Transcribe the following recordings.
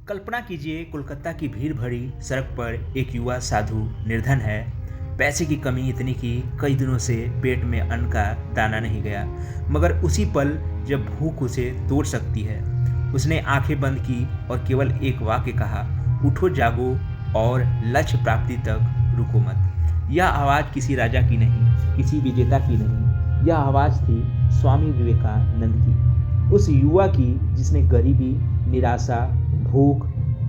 कल्पना कीजिए कोलकाता की भीड़ भरी सड़क पर एक युवा साधु निर्धन है। पैसे की कमी इतनी कि कई दिनों से पेट में अन्न का दाना नहीं गया। मगर उसी पल जब भूख उसे तोड़ सकती है, उसने आंखें बंद की और केवल एक वाक्य कहा, उठो जागो और लक्ष्य प्राप्ति तक रुको मत। यह आवाज़ किसी राजा की नहीं, किसी विजेता की नहीं, यह आवाज़ थी स्वामी विवेकानंद की, उस युवा की जिसने गरीबी, निराशा, भूख,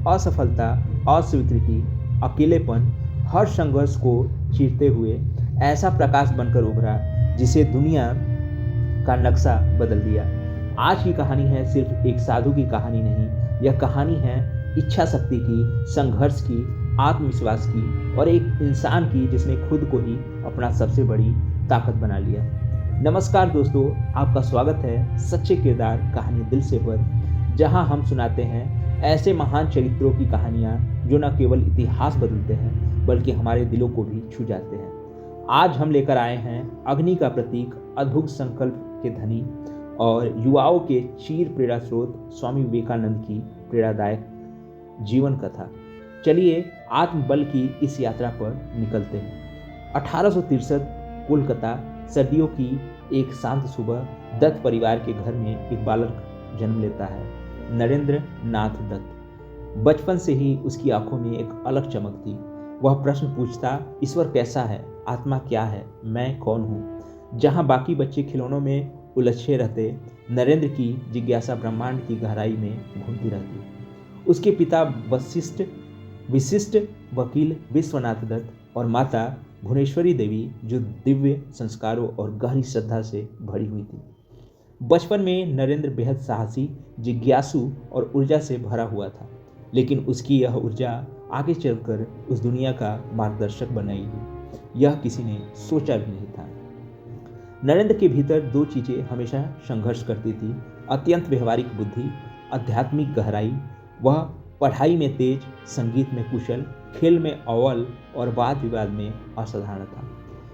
असफलता, अस्वीकृति, अकेलेपन, हर संघर्ष को चीरते हुए ऐसा प्रकाश बनकर उभरा जिसे दुनिया का नक्शा बदल दिया। आज की कहानी है सिर्फ एक साधु की कहानी नहीं, यह कहानी है इच्छा शक्ति की, संघर्ष की, आत्मविश्वास की और एक इंसान की जिसने खुद को ही अपना सबसे बड़ी ताकत बना लिया। नमस्कार दोस्तों, आपका स्वागत है सच्चे किरदार कहानी दिल से पर, जहां हम सुनाते हैं ऐसे महान चरित्रों की कहानियां जो न केवल इतिहास बदलते हैं बल्कि हमारे दिलों को भी छू जाते हैं। आज हम लेकर आए हैं अग्नि का प्रतीक, अद्भुत संकल्प के धनी और युवाओं के चीर प्रेरणा स्रोत स्वामी विवेकानंद की प्रेरणादायक जीवन कथा। चलिए आत्मबल की इस यात्रा पर निकलते हैं। 1863 कोलकाता, सर्दियों की एक शांत सुबह, दत्त परिवार के घर में एक बालक जन्म लेता है, नरेंद्र नाथ दत्त। बचपन से ही उसकी आंखों में एक अलग चमक थी। वह प्रश्न पूछता, ईश्वर कैसा है, आत्मा क्या है, मैं कौन हूँ। जहाँ बाकी बच्चे खिलौनों में उलझे रहते, नरेंद्र की जिज्ञासा ब्रह्मांड की गहराई में घूमती रहती। उसके पिता विशिष्ट वकील विश्वनाथ दत्त और माता भुवनेश्वरी देवी जो दिव्य संस्कारों और गहरी श्रद्धा से भरी हुई थी। बचपन में नरेंद्र बेहद साहसी, जिज्ञासु और ऊर्जा से भरा हुआ था, लेकिन उसकी यह ऊर्जा आगे चलकर उस दुनिया का मार्गदर्शक बनाएगी, यह किसी ने सोचा भी नहीं था। नरेंद्र के भीतर दो चीजें हमेशा संघर्ष करती थी, अत्यंत व्यवहारिक बुद्धि, आध्यात्मिक गहराई। वह पढ़ाई में तेज, संगीत में कुशल, खेल में अव्वल और वाद विवाद में असाधारण था।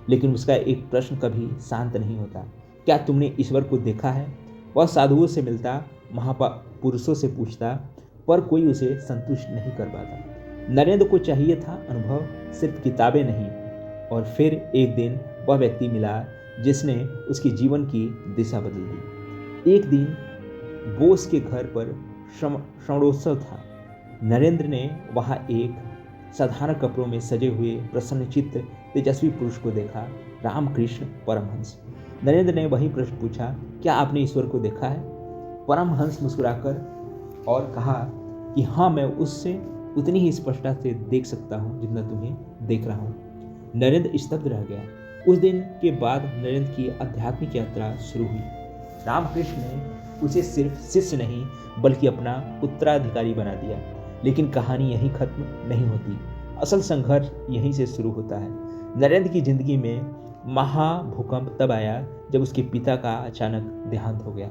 लेकिन उसका एक प्रश्न कभी शांत नहीं होता, क्या तुमने ईश्वर को देखा है। वह साधुओं से मिलता, महापुरुषों से पूछता, पर कोई उसे संतुष्ट नहीं कर पाता। नरेंद्र को चाहिए था अनुभव, सिर्फ किताबें नहीं। और फिर एक दिन वह व्यक्ति मिला जिसने उसके जीवन की दिशा बदल दी। एक दिन बोस के घर पर श्रवणोत्सव था। नरेंद्र ने वहाँ एक साधारण कपड़ों में सजे हुए प्रसन्नचित्त तेजस्वी पुरुष को देखा, रामकृष्ण परमहंस। नरेंद्र ने वही प्रश्न पूछा, क्या आपने ईश्वर को देखा है। परमहंस मुस्कुराकर और कहा कि हाँ, मैं उससे उतनी ही स्पष्टता से देख सकता हूँ जितना तुम्हें देख रहा हूँ। नरेंद्र स्तब्ध रह गया। उस दिन के बाद नरेंद्र की आध्यात्मिक यात्रा शुरू हुई। रामकृष्ण ने उसे सिर्फ शिष्य नहीं बल्कि अपना उत्तराधिकारी बना दिया। लेकिन कहानी यहीं खत्म नहीं होती, असल संघर्ष यहीं से शुरू होता है। नरेंद्र की जिंदगी में महाभूकंप तब आया जब उसके पिता का अचानक देहांत हो गया।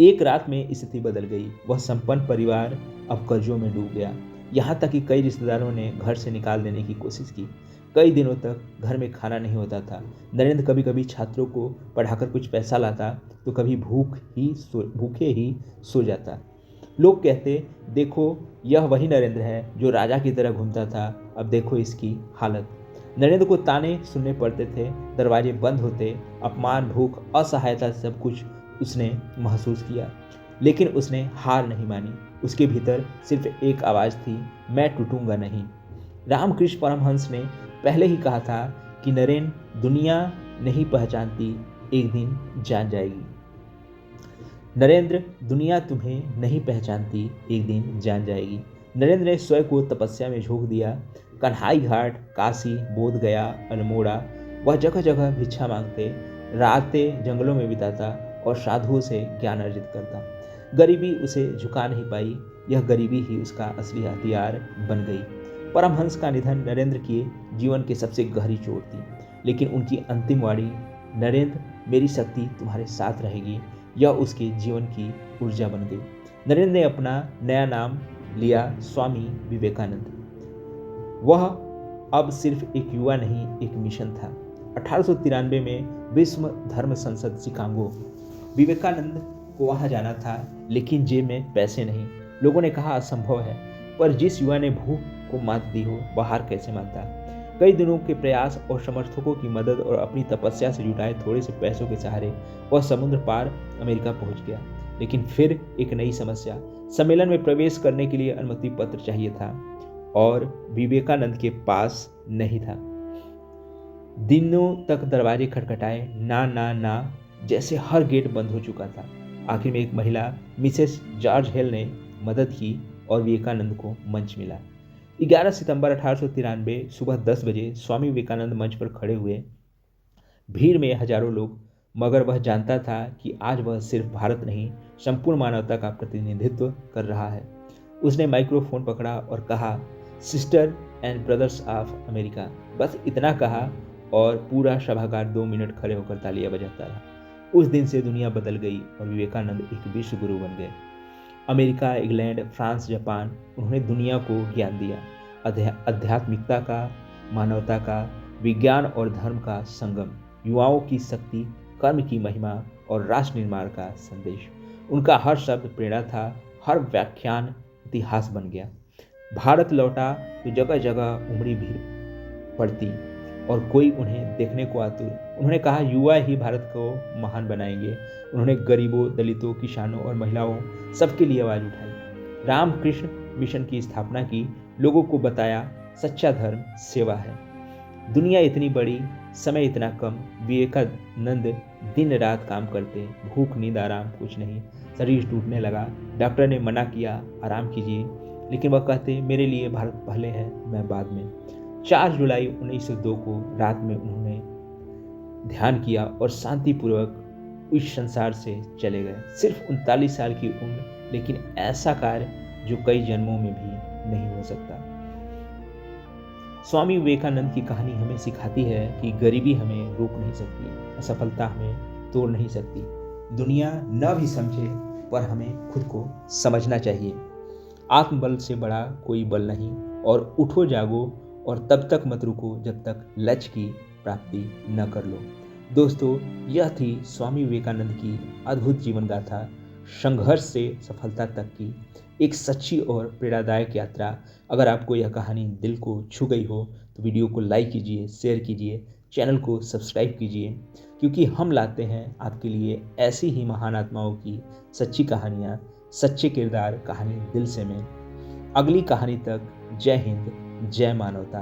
एक रात में स्थिति बदल गई। वह संपन्न परिवार अब कर्जों में डूब गया, यहाँ तक कि कई रिश्तेदारों ने घर से निकाल देने की कोशिश की। कई दिनों तक घर में खाना नहीं होता था। नरेंद्र कभी कभी छात्रों को पढ़ाकर कुछ पैसा लाता तो कभी भूखे ही सो जाता। लोग कहते, देखो यह वही नरेंद्र है जो राजा की तरह घूमता था, अब देखो इसकी हालत। नरेंद्र को ताने सुनने पड़ते थे, दरवाजे बंद होते, अपमान, भूख, असहायता, सब कुछ उसने महसूस किया। लेकिन उसने हार नहीं मानी। उसके भीतर सिर्फ एक आवाज़ थी, मैं टूटूंगा नहीं। रामकृष्ण परमहंस ने पहले ही कहा था कि नरेंद्र, दुनिया नहीं पहचानती, एक दिन जान जाएगी। नरेंद्र, दुनिया तुम्हें नहीं पहचानती, एक दिन जान जाएगी। नरेंद्र ने स्वयं को तपस्या में झोंक दिया। कन्हाई घाट, काशी, बोध गया, अल्मोड़ा, वह जगह जगह भिक्षा मांगते, रातें जंगलों में बिताता और साधुओं से ज्ञान अर्जित करता। गरीबी उसे झुका नहीं पाई, यह गरीबी ही उसका असली हथियार बन गई। परमहंस का निधन नरेंद्र के जीवन की सबसे गहरी चोट थी, लेकिन उनकी अंतिम वाणी, नरेंद्र मेरी शक्ति तुम्हारे साथ रहेगी, यह उसके जीवन की ऊर्जा बन गई। नरेंद्र ने अपना नया नाम लिया, स्वामी विवेकानंद। वह अब सिर्फ एक युवा नहीं, एक मिशन था। 1893 में विश्व धर्म संसद शिकागो, विवेकानंद को वहाँ जाना था, लेकिन जेब में पैसे नहीं। लोगों ने कहा असंभव है, पर जिस युवा ने भूख को मात दी हो वह हार कैसे मानता। कई दिनों के प्रयास और समर्थकों की मदद और अपनी तपस्या से जुटाए थोड़े से पैसों के सहारे वह समुद्र पार अमेरिका पहुंच गया। लेकिन फिर एक नई समस्या, सम्मेलन में प्रवेश करने के लिए अनुमति पत्र चाहिए था और विवेकानंद के पास नहीं था। दिनों तक दरवाजे खटखटाए, ना ना ना जैसे हर गेट बंद हो चुका था। आखिर में एक महिला मिसेस जॉर्ज हेल ने मदद की और विवेकानंद को मंच मिला। 11 सितंबर 1893 सुबह 10 बजे स्वामी विवेकानंद मंच पर खड़े हुए। भीड़ में हजारों लोग, मगर वह जानता था कि आज वह सिर्फ भारत नहीं, संपूर्ण मानवता का प्रतिनिधित्व कर रहा है। उसने माइक्रोफोन पकड़ा और कहा, sister and brothers of America. बस इतना कहा और पूरा सभागार 2 मिनट खड़े होकर तालियां बजाता रहा। उस दिन से दुनिया बदल गई और विवेकानंद एक विश्व गुरु बन गए। अमेरिका, इंग्लैंड, फ्रांस, जापान, उन्होंने दुनिया को ज्ञान दिया, आध्यात्मिकता का, मानवता का, विज्ञान और धर्म का संगम, युवाओं की शक्ति, कर्म की महिमा और राष्ट्र निर्माण का संदेश। उनका हर शब्द प्रेरणा था, हर व्याख्यान इतिहास बन गया। भारत लौटा तो जगह जगह उमड़ी भीड़ पड़ती और कोई उन्हें देखने को आतुर। उन्होंने कहा, युवा ही भारत को महान बनाएंगे। उन्होंने गरीबों, दलितों, किसानों और महिलाओं सबके लिए आवाज उठाई। रामकृष्ण मिशन की स्थापना की, लोगों को बताया सच्चा धर्म सेवा है। दुनिया इतनी बड़ी, समय इतना कम। विवेकानंद दिन रात काम करते, भूख नींद आराम कुछ नहीं। शरीर टूटने लगा, डॉक्टर ने मना किया, आराम कीजिए, लेकिन वह कहते, मेरे लिए भारत पहले है, मैं बाद में। 4 जुलाई 1902 को रात में उन्होंने ध्यान किया और शांतिपूर्वक इस संसार से चले गए। सिर्फ 39 साल की उम्र, लेकिन ऐसा कार्य जो कई जन्मों में भी नहीं हो सकता। स्वामी विवेकानंद की कहानी हमें सिखाती है कि गरीबी हमें रोक नहीं सकती, असफलता हमें तोड़ नहीं सकती। दुनिया न भी समझे पर हमें खुद को समझना चाहिए। आत्मबल से बड़ा कोई बल नहीं, और उठो जागो और तब तक मत रुको जब तक लक्ष्य की प्राप्ति न कर लो। दोस्तों, यह थी स्वामी विवेकानंद की अद्भुत जीवन गाथा, संघर्ष से सफलता तक की एक सच्ची और प्रेरणादायक यात्रा। अगर आपको यह कहानी दिल को छू गई हो तो वीडियो को लाइक कीजिए, शेयर कीजिए, चैनल को सब्सक्राइब कीजिए, क्योंकि हम लाते हैं आपके लिए ऐसी ही महान आत्माओं की सच्ची कहानियाँ, सच्चे किरदार, कहानी दिल से में। अगली कहानी तक जय हिंद, जय मानवता।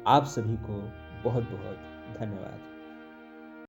आप सभी को बहुत बहुत धन्यवाद।